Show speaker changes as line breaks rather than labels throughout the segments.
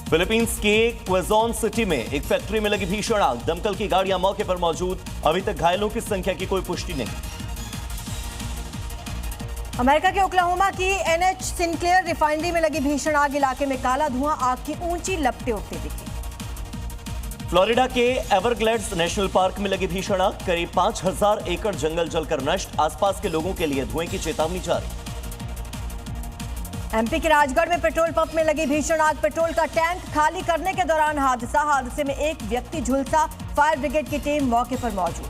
Philippines के क्वेजोन city में एक फैक्ट्री में लगी भीषण आग। दमकल की गाड़ियां मौके पर मौजूद। अभी तक घायलों की संख्या की कोई पुष्टि नहीं।
अमेरिका के ओक्लाहोमा की एनएच सिनक्लेयर रिफाइनरी में लगी भीषण आग। इलाके में काला धुआं, आग की ऊंची लपटें उठती दिखी।
फ्लोरिडा के एवरग्लेड्स नेशनल पार्क में लगी भीषण आग। करीब 5000 एकड़ जंगल जलकर नष्ट। आसपास के लोगों के लिए धुएं की चेतावनी जारी।
एमपी के राजगढ़ में पेट्रोल पंप में लगी भीषण आग। पेट्रोल का टैंक खाली करने के दौरान हादसे में एक व्यक्ति झुलसा। फायर ब्रिगेड की टीम मौके पर मौजूद।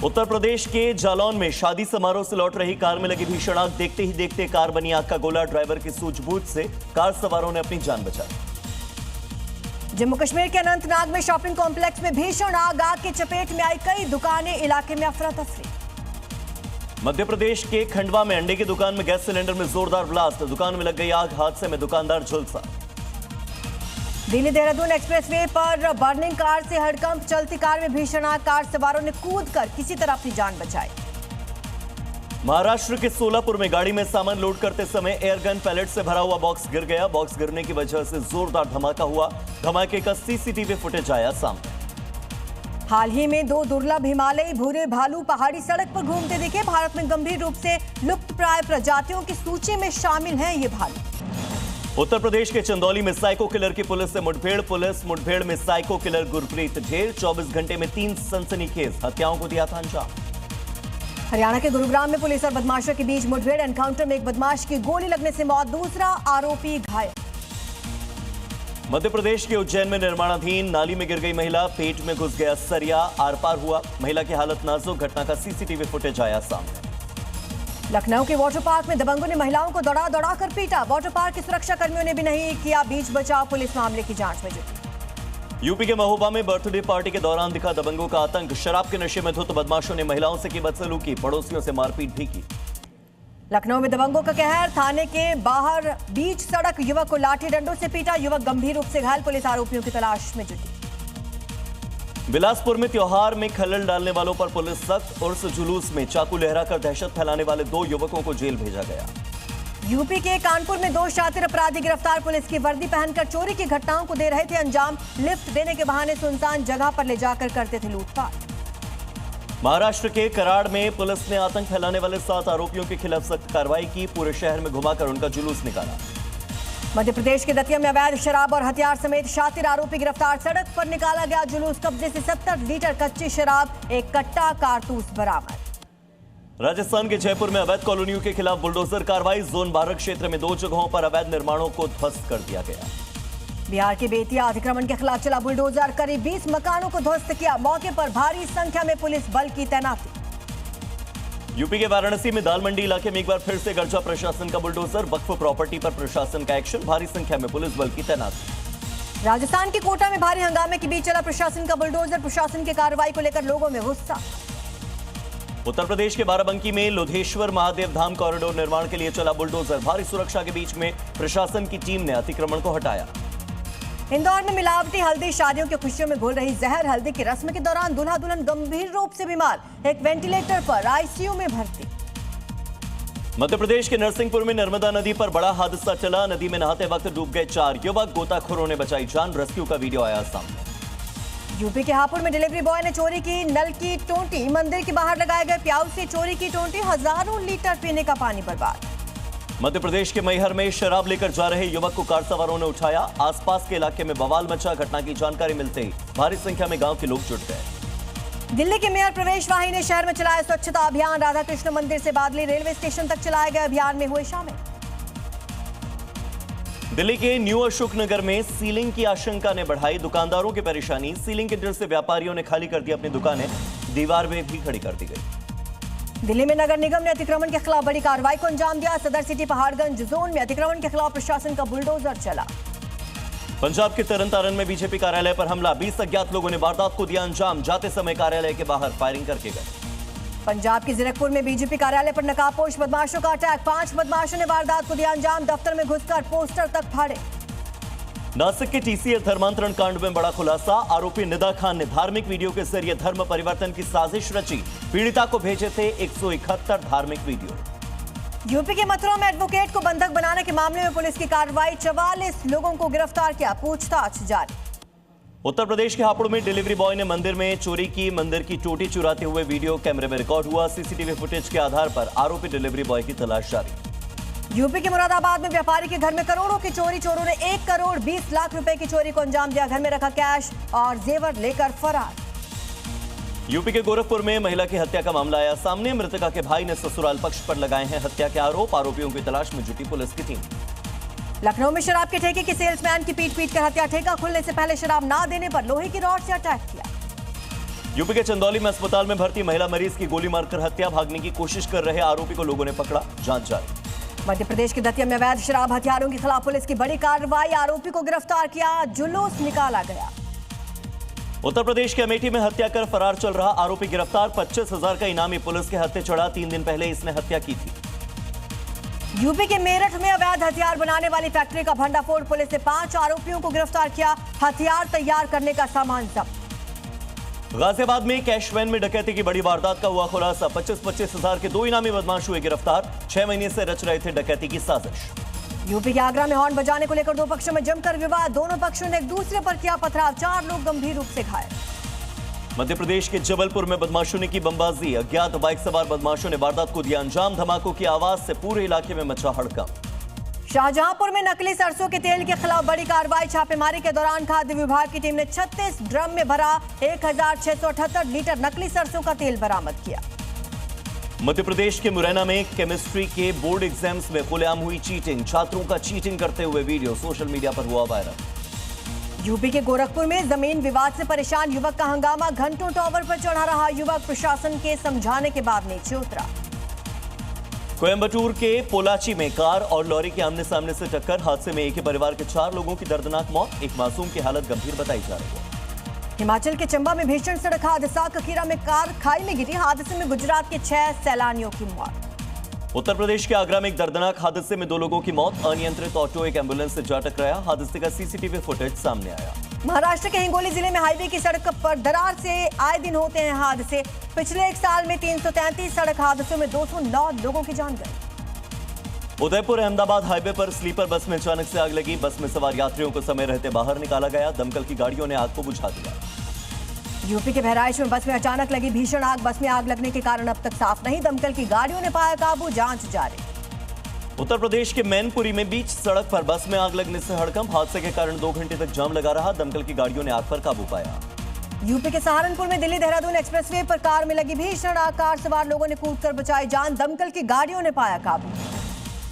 उत्तर प्रदेश के जालौन में शादी समारोह से लौट रही कार में लगी भीषण आग। देखते ही देखते कार बनी आग का गोला। ड्राइवर की सूझबूझ से कार सवारों ने अपनी जान बचाई।
जम्मू कश्मीर के अनंतनाग में शॉपिंग कॉम्प्लेक्स में भीषण आग। आग की चपेट में आई कई दुकानें। इलाके में अफरा तफरी।
मध्य प्रदेश के खंडवा में अंडे की दुकान में गैस सिलेंडर में जोरदार ब्लास्ट। दुकान में लग गई आग। हादसे में दुकानदार झुलसा।
दिल्ली देहरादून एक्सप्रेसवे पर बर्निंग कार से हड़कंप। चलती कार में भीषण आग। कार सवारों ने कूदकर किसी तरह अपनी जान बचाई।
महाराष्ट्र के सोलापुर में गाड़ी में सामान लोड करते समय एयरगन पैलेट से भरा हुआ बॉक्स गिर गया। बॉक्स गिरने की वजह से जोरदार धमाका हुआ। धमाके का सीसीटीवी फुटेज आया सामने।
हाल ही में 2 दुर्लभ हिमालयी भूरे भालू पहाड़ी सड़क पर घूमते दिखे। भारत में गंभीर रूप से लुप्तप्राय प्रजातियों की सूची में शामिल हैं ये भालू।
उत्तर प्रदेश के चंदौली में साइको किलर की पुलिस से मुठभेड़। पुलिस मुठभेड़ में साइको किलर गुरप्रीत ढेर 24 घंटे में 3 सनसनीखेज हत्याओं को दिया था अंजाम।
हरियाणा के गुरुग्राम में पुलिस और बदमाशों के बीच मुठभेड़। एनकाउंटर में एक बदमाश की गोली लगने से मौत। दूसरा आरोपी घायल।
मध्य प्रदेश के उज्जैन में निर्माणाधीन नाली में गिर गई महिला। पेट में घुस गया सरिया। आर पार हुआ। महिला की हालत नाजुक। घटना का सीसीटीवी फुटेज आया सामने।
लखनऊ के वाटर पार्क में दबंगों ने महिलाओं को दौड़ा दौड़ा कर पीटा। वाटर पार्क के सुरक्षा कर्मियों ने भी नहीं किया बीच बचाव। पुलिस मामले की जांच में जुटी।
यूपी के महोबा में बर्थडे पार्टी के दौरान दिखा दबंगों का आतंक। शराब के नशे में धुत बदमाशों ने महिलाओं से की बदसलूकी। पड़ोसियों से मारपीट भी की।
लखनऊ में दबंगों का कहर। थाने के बाहर बीच सड़क युवक को लाठी डंडों से पीटा। युवक गंभीर रूप से घायल। पुलिस आरोपियों की तलाश में जुटी।
बिलासपुर में त्योहार में खलल डालने वालों पर पुलिस सख्त। उर्स जुलूस में चाकू लहराकर दहशत फैलाने वाले 2 युवकों को जेल भेजा गया।
यूपी के कानपुर में 2 शातिर अपराधी गिरफ्तार। पुलिस की वर्दी पहनकर चोरी की घटनाओं को दे रहे थे अंजाम। लिफ्ट देने के बहाने सुनसान जगह पर ले जाकर करते थे लूटपाट।
महाराष्ट्र के कराड़ में पुलिस ने आतंक फैलाने वाले 7 आरोपियों के खिलाफ सख्त कार्रवाई की। पूरे शहर में घुमाकर उनका जुलूस निकाला।
मध्य प्रदेश के दतिया में अवैध शराब और हथियार समेत शातिर आरोपी गिरफ्तार। सड़क पर निकाला गया जुलूस। कब्जे से 70 लीटर कच्ची शराब, एक कट्टा कारतूस बरामद।
राजस्थान के जयपुर में अवैध कॉलोनियों के खिलाफ बुलडोजर कार्रवाई। जोन 12 क्षेत्र में 2 जगहों पर अवैध निर्माणों को ध्वस्त कर दिया गया।
बिहार के बेतिया अतिक्रमण के खिलाफ चला बुलडोजर। करीब 20 मकानों को ध्वस्त किया। मौके पर भारी संख्या में पुलिस बल की तैनाती।
यूपी के वाराणसी में दाल मंडी इलाके में एक बार फिर से गरजा प्रशासन का बुलडोजर। वक्फ प्रॉपर्टी पर प्रशासन का एक्शन। भारी संख्या में पुलिस बल की तैनाती।
राजस्थान के कोटा में भारी हंगामे के बीच चला प्रशासन का बुलडोजर। प्रशासन की कार्रवाई को लेकर लोगों में गुस्सा।
उत्तर प्रदेश के बाराबंकी में लोधेश्वर महादेव धाम कॉरिडोर निर्माण के लिए चला बुलडोजर। भारी सुरक्षा के बीच में प्रशासन की टीम ने अतिक्रमण को हटाया।
इंदौर में मिलावटी हल्दी शादियों की खुशियों में घोल रही जहर। हल्दी की रस्म के दौरान दूल्हा दुल्हन गंभीर रूप से बीमार। एक वेंटिलेटर पर आईसीयू में भर्ती।
मध्य प्रदेश के नरसिंहपुर में नर्मदा नदी पर बड़ा हादसा चला। नदी में नहाते वक्त डूब गए 4 युवक। गोताखोरों ने बचाई जान। रेस्क्यू का वीडियो आया सामने।
यूपी के हापुड़ में डिलीवरी बॉय ने चोरी की नल की टोंटी। मंदिर के बाहर लगाए गए प्याऊ से चोरी की टोंटी। हजारों लीटर पीने का पानी बर्बाद।
मध्य प्रदेश के मैहर में शराब लेकर जा रहे युवक को कार सवारों ने उठाया। आसपास के इलाके में बवाल मचा। घटना की जानकारी मिलते ही भारी संख्या में गांव के लोग जुट गए।
दिल्ली के मेयर प्रवेश वाही ने शहर में चलाया स्वच्छता अभियान। राधा कृष्ण मंदिर से बादली रेलवे स्टेशन तक चलाए गए अभियान में हुए शामिल।
दिल्ली के न्यू अशोक नगर में सीलिंग की आशंका ने बढ़ाई दुकानदारों की परेशानी। सीलिंग के डर से व्यापारियों ने खाली कर दी अपनी दुकानें। दीवार में भी खड़ी कर दी गई।
दिल्ली में नगर निगम ने अतिक्रमण के खिलाफ बड़ी कार्रवाई को अंजाम दिया। सदर सिटी पहाड़गंज जोन में अतिक्रमण के खिलाफ प्रशासन का बुलडोजर चला।
पंजाब के तरन तारण में बीजेपी कार्यालय पर हमला। 20 अज्ञात लोगों ने वारदात को दिया अंजाम। जाते समय कार्यालय के बाहर फायरिंग करके गए।
पंजाब के जीरकपुर में बीजेपी कार्यालय पर नकाबपोश बदमाशों का अटैक। 5 बदमाशों ने वारदात को दिया अंजाम। दफ्तर में घुसकर पोस्टर तक फाड़े।
नासिक के टीसीएस धर्मांतरण कांड में बड़ा खुलासा। आरोपी निदा खान ने धार्मिक वीडियो के जरिए धर्म परिवर्तन की साजिश रची। पीड़िता को भेजे थे 171 धार्मिक वीडियो।
यूपी के मथुरा में एडवोकेट को बंधक बनाने के मामले में पुलिस की कार्रवाई, 44 लोगों को गिरफ्तार किया, पूछताछ जारी।
उत्तर प्रदेश के हापुड़ में डिलीवरी बॉय ने मंदिर में चोरी की, मंदिर की टोटी चुराते हुए वीडियो कैमरे में रिकॉर्ड हुआ। सीसीटीवी फुटेज के आधार पर आरोपी डिलीवरी बॉय की तलाश जारी।
यूपी के मुरादाबाद में व्यापारी के घर में करोड़ों की चोरी, चोरों ने 1 करोड़ 20 लाख रुपए की चोरी को अंजाम दिया, घर में रखा कैश और जेवर लेकर फरार।
यूपी के गोरखपुर में महिला की हत्या का मामला आया सामने, मृतका के भाई ने ससुराल पक्ष पर लगाए हैं हत्या के आरोप, आरोपियों की तलाश में जुटी पुलिस की टीम।
लखनऊ में शराब के ठेके की सेल्समैन की पीट कर हत्या, ठेका खुलने से पहले शराब ना देने पर लोहे की रॉड से अटैक किया।
यूपी के चंदौली में अस्पताल में भर्ती महिला मरीज की गोली मारकर हत्या, भागने की कोशिश कर रहे आरोपी को लोगों ने पकड़ा, जांच जारी।
मध्य प्रदेश के दतिया में अवैध शराब हथियारों के खिलाफ पुलिस की बड़ी कार्रवाई, आरोपी को गिरफ्तार किया, जुलूस निकाला गया।
उत्तर प्रदेश के अमेठी में हत्या कर फरार चल रहा आरोपी गिरफ्तार, 25,000 का इनामी पुलिस के हत्थे चढ़ा, 3 दिन पहले इसने हत्या की थी।
यूपी के मेरठ में अवैध हथियार बनाने वाली फैक्ट्री का भंडाफोड़, पुलिस ने 5 आरोपियों को गिरफ्तार किया, हथियार तैयार करने का सामान जब्त।
गाजियाबाद में कैश वैन में डकैती की बड़ी वारदात का हुआ खुलासा, 25,000 के 2 इनामी बदमाश हुए गिरफ्तार, 6 महीने से रच रहे थे डकैती की साजिश।
यूपी के आगरा में हॉर्न बजाने को लेकर 2 पक्षों में जमकर विवाद, दोनों पक्षों ने एक दूसरे पर किया पथराव, 4 लोग गंभीर रूप से घायल।
मध्य प्रदेश के जबलपुर में बदमाशों ने की बमबाजी, अज्ञात बाइक सवार बदमाशों ने वारदात को दिया अंजाम, धमाकों की आवाज से पूरे इलाके में मचा हड़कंप।
शाहजहांपुर में नकली सरसों के तेल के खिलाफ बड़ी कार्रवाई, छापेमारी के दौरान खाद्य विभाग की टीम ने 36 ड्रम में भरा 1678 लीटर नकली सरसों का तेल बरामद किया।
मध्य प्रदेश के मुरैना में केमिस्ट्री के बोर्ड एग्जाम्स में खुलेआम हुई चीटिंग, छात्रों का चीटिंग करते हुए वीडियो सोशल मीडिया पर हुआ वायरल।
यूपी के गोरखपुर में जमीन विवाद से परेशान युवक का हंगामा, घंटों टावर पर चढ़ा रहा युवक, प्रशासन के समझाने के बाद नीचे उतरा।
कोयंबटूर के पोलाची में कार और लॉरी के आमने सामने से टक्कर, हादसे में एक ही परिवार के 4 लोगों की दर्दनाक मौत, एक मासूम की हालत गंभीर बताई जा रही है।
हिमाचल के चंबा में भीषण सड़क हादसा, ककीरा में कार खाई में गिरी, हादसे में गुजरात के 6 सैलानियों की मौत।
उत्तर प्रदेश के आगरा में एक दर्दनाक हादसे में 2 लोगों की मौत, अनियंत्रित ऑटो एक एम्बुलेंस से जा टकराया, हादसे का सीसीटीवी फुटेज सामने आया।
महाराष्ट्र के हिंगोली जिले में हाईवे की सड़क पर दरार से आए दिन होते हैं हादसे, पिछले 1 साल में 333 सड़क हादसों में 209 लोगों की जान गई।
उदयपुर अहमदाबाद हाईवे पर स्लीपर बस में अचानक से आग लगी, बस में सवार यात्रियों को समय रहते बाहर निकाला गया, दमकल की गाड़ियों ने आग को बुझा दिया।
यूपी के बहराइच में बस में अचानक लगी भीषण आग, बस में आग लगने के कारण अब तक साफ नहीं, दमकल की गाड़ियों ने पाया काबू, जांच जारी।
उत्तर प्रदेश के मैनपुरी में बीच सड़क पर बस में आग लगने से हड़कंप, हादसे के कारण 2 घंटे तक जाम लगा रहा, दमकल की गाड़ियों ने आग पर काबू पाया।
यूपी के सहारनपुर में दिल्ली देहरादून एक्सप्रेसवे पर कार में लगी भीषण आग, कार सवार लोगों ने कूदकर बचाई जान, दमकल की गाड़ियों ने पाया काबू।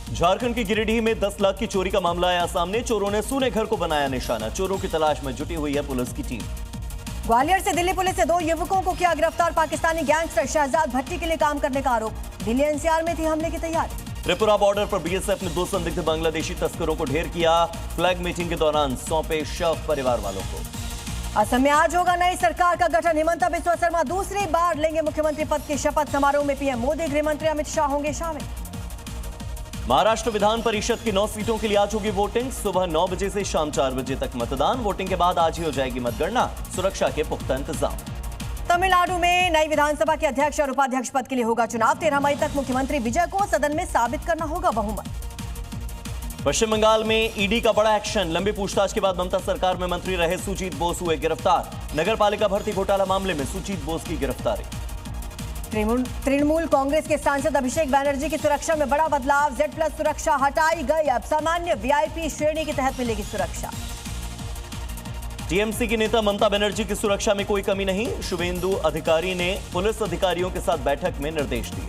झारखंड के गिरिडीह में 10 लाख की चोरी का मामला आया सामने, चोरों ने सूने घर को बनाया निशाना, चोरों की तलाश में जुटी हुई है पुलिस की टीम।
ग्वालियर से दिल्ली पुलिस ने 2 युवकों को किया गिरफ्तार, पाकिस्तानी गैंगस्टर शहजाद भट्टी के लिए काम करने का आरोप, दिल्ली एनसीआर में थी हमले की तैयारी।
त्रिपुरा बॉर्डर पर बीएसएफ ने 2 संदिग्ध बांग्लादेशी तस्करों को ढेर किया, फ्लैग मीटिंग के दौरान सौंपे शव परिवार वालों को।
असम में आज होगा नई सरकार का गठन, हिमंता बिस्वा शर्मा दूसरी बार लेंगे मुख्यमंत्री पद की शपथ, समारोह में पीएम मोदी, गृह मंत्री अमित शाह होंगे शामिल।
महाराष्ट्र विधान परिषद की 9 सीटों के लिए आज होगी वोटिंग, सुबह 9 बजे से शाम 4 बजे तक मतदान, वोटिंग के बाद आज ही हो जाएगी मतगणना, सुरक्षा के पुख्ता इंतजाम।
तमिलनाडु में नई विधानसभा के अध्यक्ष और उपाध्यक्ष पद के लिए होगा चुनाव, 13 मई तक मुख्यमंत्री विजय को सदन में साबित करना होगा बहुमत।
पश्चिम बंगाल में ईडी का बड़ा एक्शन, लंबी पूछताछ के बाद ममता सरकार में मंत्री रहे सुजीत बोस हुए गिरफ्तार, नगर पालिका भर्ती घोटाला मामले में सुजीत बोस की गिरफ्तारी।
तृणमूल कांग्रेस के सांसद अभिषेक बैनर्जी की सुरक्षा में बड़ा बदलाव, Z+ सुरक्षा हटाई गई, अब सामान्य VIP श्रेणी के तहत मिलेगी सुरक्षा।
टीएमसी की नेता ममता बनर्जी की सुरक्षा में कोई कमी नहीं, शुभेंदु अधिकारी ने पुलिस अधिकारियों के साथ बैठक में निर्देश दिए।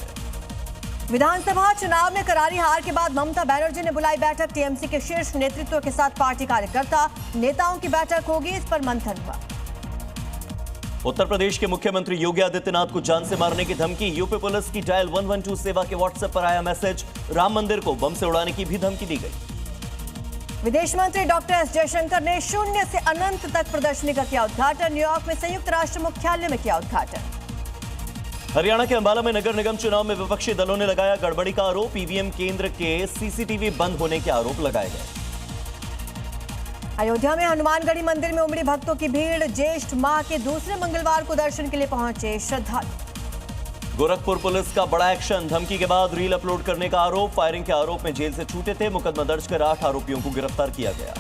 विधानसभा चुनाव में करारी हार के बाद ममता बनर्जी ने बुलाई बैठक, टीएमसी के शीर्ष नेतृत्व के साथ पार्टी कार्यकर्ता नेताओं की बैठक होगी, इस पर मंथन हुआ।
उत्तर प्रदेश के मुख्यमंत्री योगी आदित्यनाथ को जान से मारने की धमकी, यूपी पुलिस की डायल 112 सेवा के व्हाट्सएप पर आया मैसेज, राम मंदिर को बम से उड़ाने की भी धमकी दी गई।
विदेश मंत्री डॉक्टर एस जयशंकर ने शून्य से अनंत तक प्रदर्शनी का किया उद्घाटन, न्यूयॉर्क में संयुक्त राष्ट्र मुख्यालय में किया उद्घाटन।
हरियाणा के अंबाला में नगर निगम चुनाव में विपक्षी दलों ने लगाया गड़बड़ी का आरोप, ईवीएम केंद्र के सीसीटीवी बंद होने के आरोप लगाए गए।
अयोध्या में हनुमानगढ़ी मंदिर में उमड़ी भक्तों की भीड़, ज्येष्ठ माह के दूसरे मंगलवार को दर्शन के लिए पहुंचे श्रद्धालु।
गोरखपुर पुलिस का बड़ा एक्शन, धमकी के बाद रील अपलोड करने का आरोप, फायरिंग के आरोप में जेल से छूटे थे, मुकदमा दर्ज कर 8 आरोपियों को गिरफ्तार किया गया।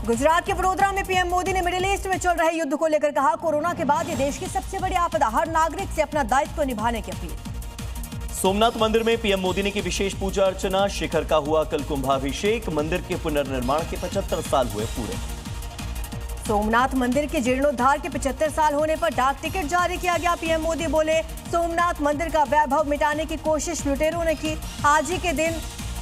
गुजरात के वडोदरा में पीएम मोदी ने मिडिल ईस्ट में चल रहे युद्ध को लेकर कहा, कोरोना के बाद ये देश की सबसे बड़ी आपदा, हर नागरिक से अपना दायित्व निभाने की अपील।
सोमनाथ मंदिर में पीएम मोदी ने की विशेष पूजा अर्चना, शिखर का हुआ कल कुंभाभिषेक, मंदिर के पुनर्निर्माण के 75 साल हुए पूरे।
सोमनाथ मंदिर के जीर्णोद्धार के 75 साल होने पर डाक टिकट जारी किया गया। पीएम मोदी बोले, सोमनाथ मंदिर का वैभव मिटाने की कोशिश लुटेरों ने की। आज ही के दिन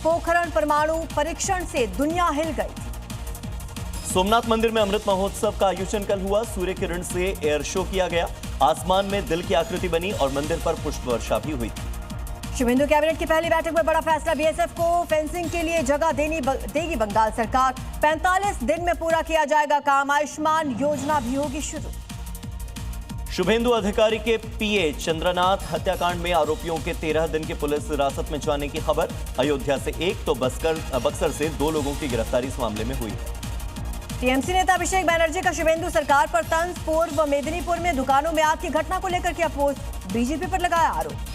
पोखरण परमाणु परीक्षण से दुनिया हिल गई थी।
सोमनाथ मंदिर में अमृत महोत्सव का आयोजन कल हुआ, सूर्य किरण से एयर शो किया गया, आसमान में दिल की आकृति बनी और मंदिर पर पुष्प वर्षा भी हुई थी।
शुभेंदु कैबिनेट की पहली बैठक में बड़ा फैसला, बीएसएफ को फेंसिंग के लिए जगह देगी बंगाल सरकार। 45 दिन में पूरा किया जाएगा काम, आयुष्मान योजना भी होगी शुरू।
शुभेंदु अधिकारी के पीए चंद्रनाथ हत्याकांड में आरोपियों के 13 दिन की पुलिस हिरासत में जाने की खबर, अयोध्या से 1 तो बक्सर से 2 लोगों की गिरफ्तारी इस मामले में हुई है।
टीएमसी नेता अभिषेक बनर्जी का शुभेंदु सरकार पर तंज, पूर्व मेदिनीपुर में दुकानों में आग की घटना को लेकर किया पोस्ट, बीजेपी पर लगाया आरोप।